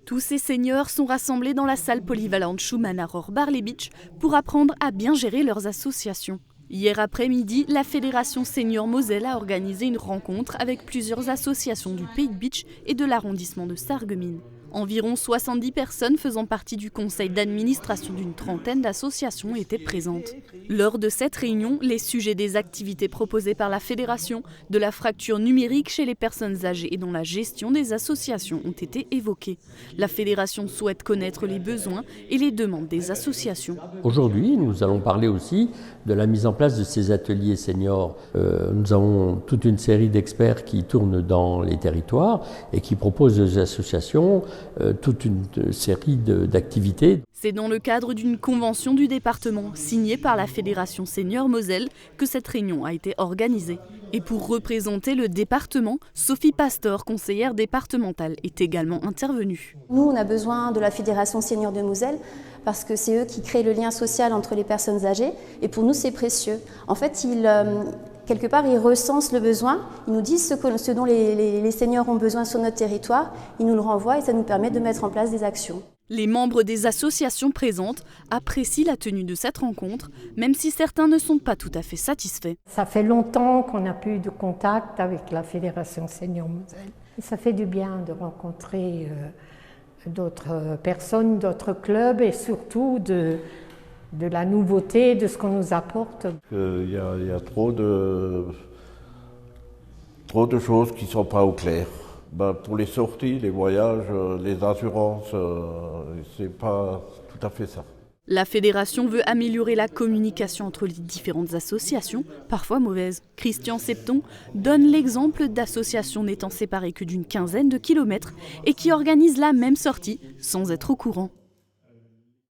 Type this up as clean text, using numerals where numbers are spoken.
Tous ces seniors sont rassemblés dans la salle polyvalente Schumann à Rohrer Beach pour apprendre à bien gérer leurs associations. Hier après-midi, la Fédération Senior Moselle a organisé une rencontre avec plusieurs associations du Pays de Bitche et de l'arrondissement de Sarreguemines. Environ 70 personnes faisant partie du conseil d'administration d'une trentaine d'associations étaient présentes. Lors de cette réunion, les sujets des activités proposées par la fédération, de la fracture numérique chez les personnes âgées et dans la gestion des associations ont été évoqués. La fédération souhaite connaître les besoins et les demandes des associations. Aujourd'hui, nous allons parler aussi de la mise en place de ces ateliers seniors. Nous avons toute une série d'experts qui tournent dans les territoires et qui proposent aux associations toute une série d'activités. C'est dans le cadre d'une convention du département signée par la Fédération Senior Moselle que cette réunion a été organisée. Et pour représenter le département, Sophie Pastor, conseillère départementale, est également intervenue. Nous, on a besoin de la Fédération Senior de Moselle parce que c'est eux qui créent le lien social entre les personnes âgées et pour nous, c'est précieux. En fait, quelque part, ils recensent le besoin, ils nous disent ce dont les seniors ont besoin sur notre territoire, ils nous le renvoient et ça nous permet de mettre en place des actions. Les membres des associations présentes apprécient la tenue de cette rencontre, même si certains ne sont pas tout à fait satisfaits. Ça fait longtemps qu'on n'a plus de contact avec la Fédération Senior Moselle. Ça fait du bien de rencontrer d'autres personnes, d'autres clubs et surtout de la nouveauté, de ce qu'on nous apporte. Il y a trop de choses qui ne sont pas au clair. Pour les sorties, les voyages, les assurances, c'est pas tout à fait ça. La fédération veut améliorer la communication entre les différentes associations, parfois mauvaises. Christian Septon donne l'exemple d'associations n'étant séparées que d'une quinzaine de kilomètres et qui organisent la même sortie sans être au courant.